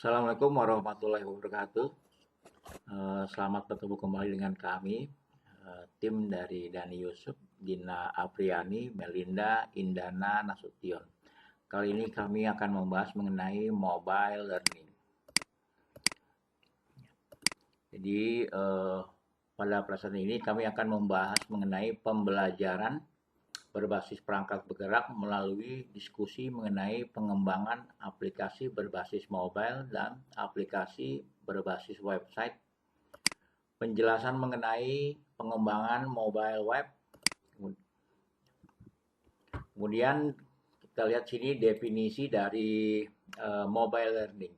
Assalamualaikum warahmatullahi wabarakatuh. Selamat bertemu kembali dengan kami, tim dari Dani Yusuf, Gina Apriani, Melinda, Indana Nasution. Kali ini kami akan membahas mengenai mobile learning. Jadi pada presentasi ini kami akan membahas mengenai pembelajaran berbasis perangkat bergerak melalui diskusi mengenai pengembangan aplikasi berbasis mobile dan aplikasi berbasis website, penjelasan mengenai pengembangan mobile web. Kemudian kita lihat sini definisi dari mobile learning.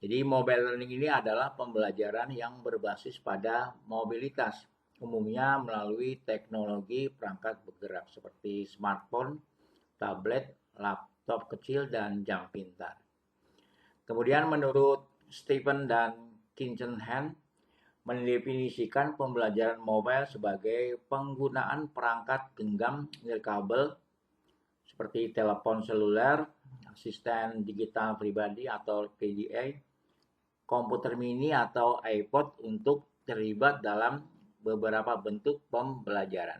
Jadi mobile learning ini adalah pembelajaran yang berbasis pada mobilitas, umumnya melalui teknologi perangkat bergerak seperti smartphone, tablet, laptop kecil, dan jam pintar. Kemudian menurut Stephen dan Kincenhan mendefinisikan pembelajaran mobile sebagai penggunaan perangkat genggam nirkabel seperti telepon seluler, asisten digital pribadi atau PDA, komputer mini atau iPod untuk terlibat dalam beberapa bentuk pembelajaran.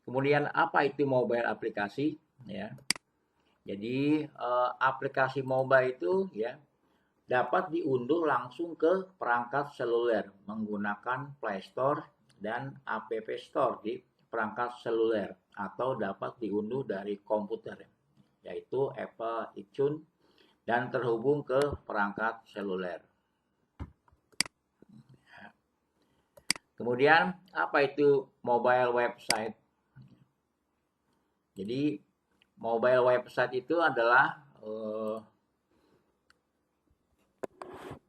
Kemudian apa itu mobile aplikasi? Ya, jadi aplikasi mobile itu ya dapat diunduh langsung ke perangkat seluler menggunakan Play Store dan App Store di perangkat seluler atau dapat diunduh dari komputer, yaitu Apple iTunes, dan terhubung ke perangkat seluler. Kemudian apa itu mobile website? Jadi mobile website itu adalah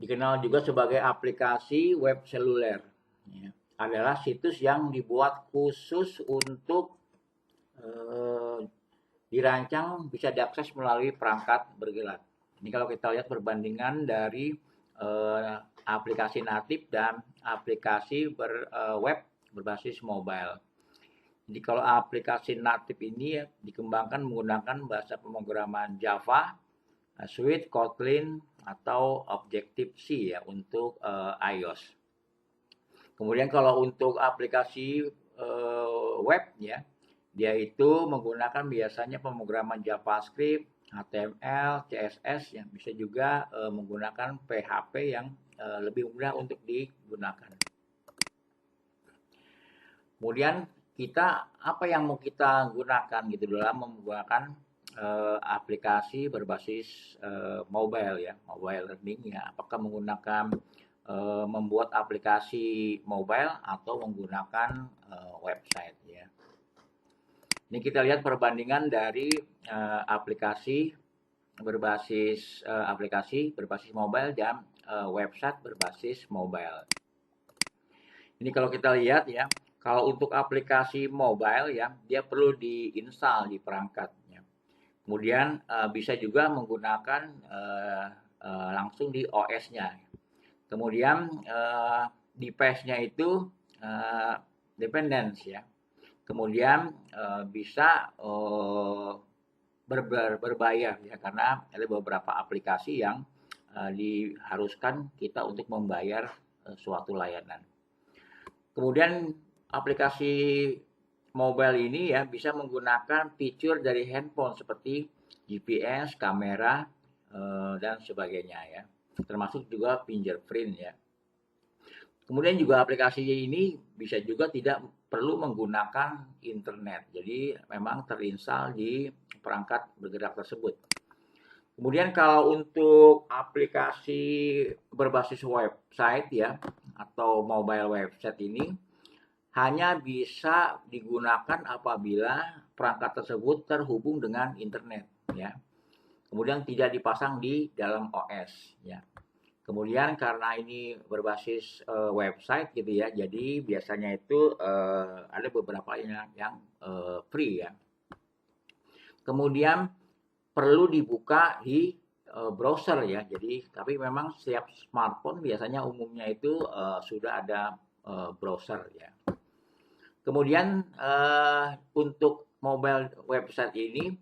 dikenal juga sebagai aplikasi web seluler. Ya, adalah situs yang dibuat khusus untuk dirancang bisa diakses melalui perangkat bergerak. Ini kalau kita lihat perbandingan dari aplikasi natif dan aplikasi web berbasis mobile. Jadi kalau aplikasi natif ini ya, dikembangkan menggunakan bahasa pemrograman Java, Swift, Kotlin, atau Objective-C ya untuk iOS. Kemudian kalau untuk aplikasi web ya, dia itu menggunakan biasanya pemrograman JavaScript, HTML, CSS yang bisa juga menggunakan PHP yang lebih mudah untuk digunakan. Kemudian kita apa yang mau kita gunakan gitu dalam menggunakan aplikasi berbasis mobile ya, mobile learning ya. Apakah menggunakan membuat aplikasi mobile atau menggunakan website ya. Ini kita lihat perbandingan dari aplikasi berbasis mobile dan website berbasis mobile. Ini kalau kita lihat ya, kalau untuk aplikasi mobile ya, dia perlu diinstal di perangkatnya. Kemudian bisa juga menggunakan langsung di OS-nya. Kemudian device-nya itu dependence ya. Kemudian bisa berbayar ya, karena ada beberapa aplikasi yang diharuskan kita untuk membayar suatu layanan. Kemudian aplikasi mobile ini ya bisa menggunakan fitur dari handphone seperti GPS, kamera, dan sebagainya ya. Termasuk juga fingerprint ya. Kemudian juga aplikasi ini bisa juga tidak perlu menggunakan internet. Jadi memang terinstal di perangkat bergerak tersebut. Kemudian kalau untuk aplikasi berbasis website ya atau mobile website ini hanya bisa digunakan apabila perangkat tersebut terhubung dengan internet ya. Kemudian tidak dipasang di dalam OS ya. Kemudian karena ini berbasis website gitu ya, jadi biasanya itu ada beberapa yang free ya. Kemudian perlu dibuka di browser ya. Jadi tapi memang setiap smartphone biasanya umumnya itu sudah ada browser ya. Kemudian untuk mobile website ini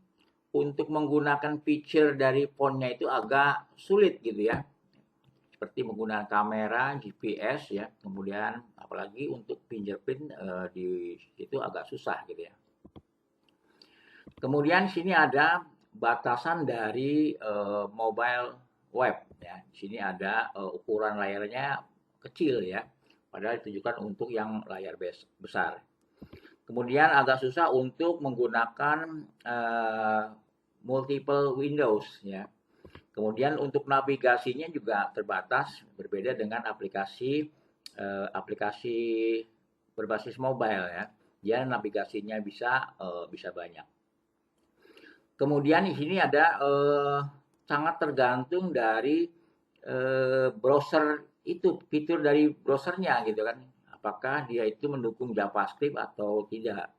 untuk menggunakan feature dari phone-nya itu agak sulit gitu ya. Seperti menggunakan kamera, GPS ya, kemudian apalagi untuk fingerprint di situ agak susah gitu ya. Kemudian sini ada batasan dari mobile web ya. Di sini ada ukuran layarnya kecil ya, padahal ditujukan untuk yang layar besar. Kemudian agak susah untuk menggunakan multiple windows ya. Kemudian untuk navigasinya juga terbatas, berbeda dengan aplikasi berbasis mobile ya. Dia navigasinya bisa banyak. Kemudian di sini ada sangat tergantung dari browser itu, fitur dari browsernya gitu kan. Apakah dia itu mendukung JavaScript atau tidak.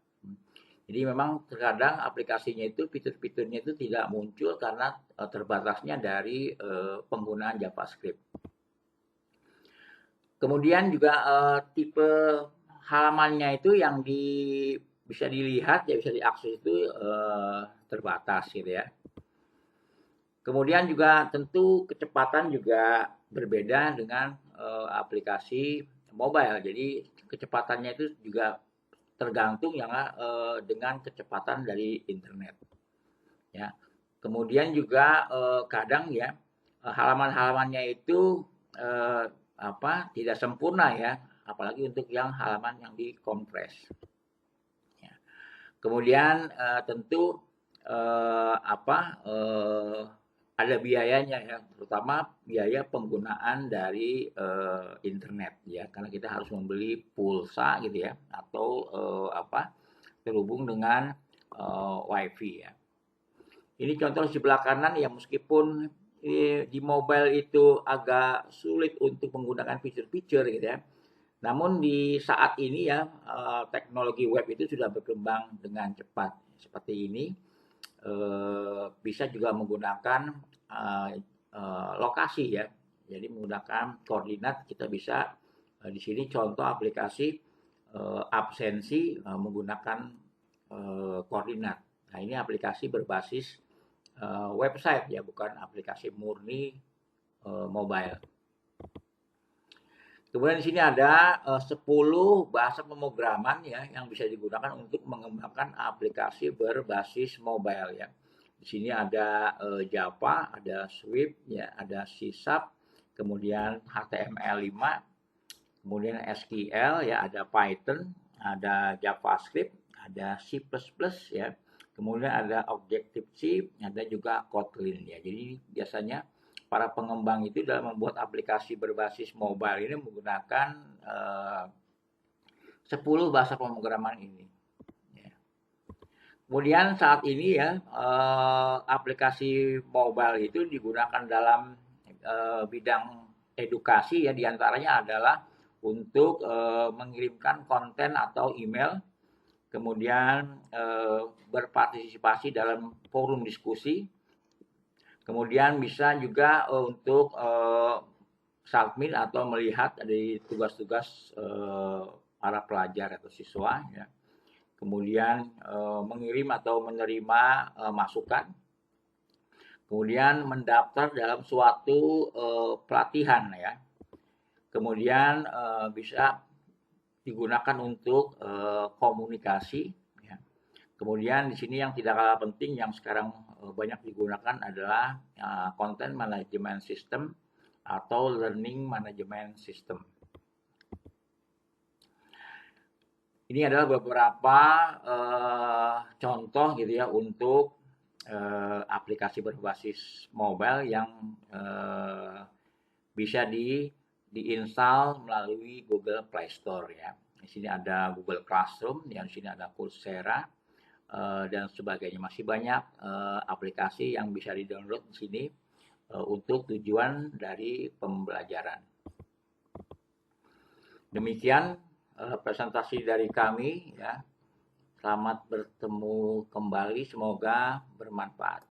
Jadi memang terkadang aplikasinya itu fitur-fiturnya itu tidak muncul karena terbatasnya dari penggunaan JavaScript. Kemudian juga tipe halamannya itu yang bisa dilihat ya bisa diakses itu terbatas gitu ya. Kemudian juga tentu kecepatan juga berbeda dengan aplikasi mobile. Jadi kecepatannya itu juga tergantung yang dengan kecepatan dari internet. Ya. Kemudian juga kadang ya halaman-halamannya itu tidak sempurna ya, apalagi untuk yang halaman yang dikompres. Ya. Kemudian tentu ada biayanya ya, terutama biaya penggunaan dari internet ya, karena kita harus membeli pulsa gitu ya, atau terhubung dengan wifi ya. Ini contoh sebelah kanan ya, meskipun di mobile itu agak sulit untuk menggunakan fitur-fitur gitu ya, namun di saat ini ya teknologi web itu sudah berkembang dengan cepat seperti ini. Bisa juga menggunakan lokasi ya. Jadi menggunakan koordinat kita bisa di sini contoh aplikasi absensi menggunakan koordinat. Nah, ini aplikasi berbasis website ya, bukan aplikasi murni mobile. Kemudian di sini ada 10 bahasa pemrograman ya yang bisa digunakan untuk mengembangkan aplikasi berbasis mobile ya. Di sini ada Java, ada Swift ya, ada C#, kemudian HTML5, kemudian SQL ya, ada Python, ada JavaScript, ada C++ ya. Kemudian ada Objective-C, ada juga Kotlin ya. Jadi biasanya para pengembang itu dalam membuat aplikasi berbasis mobile ini menggunakan 10 bahasa pemrograman ini. Ya. Kemudian saat ini ya aplikasi mobile itu digunakan dalam bidang edukasi ya, diantaranya adalah untuk mengirimkan konten atau email, kemudian berpartisipasi dalam forum diskusi. Kemudian bisa juga untuk submit atau melihat dari tugas-tugas para pelajar atau siswa ya. Kemudian mengirim atau menerima masukan. Kemudian mendaftar dalam suatu pelatihan ya. Kemudian bisa digunakan untuk komunikasi ya. Kemudian di sini yang tidak kalah penting yang sekarang banyak digunakan adalah content management system atau learning management system. Ini adalah beberapa contoh gitu ya untuk aplikasi berbasis mobile yang bisa diinstal melalui Google Play Store ya. Di sini ada Google Classroom, yang di sini ada Coursera dan sebagainya. Masih banyak aplikasi yang bisa di-download di sini untuk tujuan dari pembelajaran. Demikian presentasi dari kami ya. Selamat bertemu kembali, semoga bermanfaat.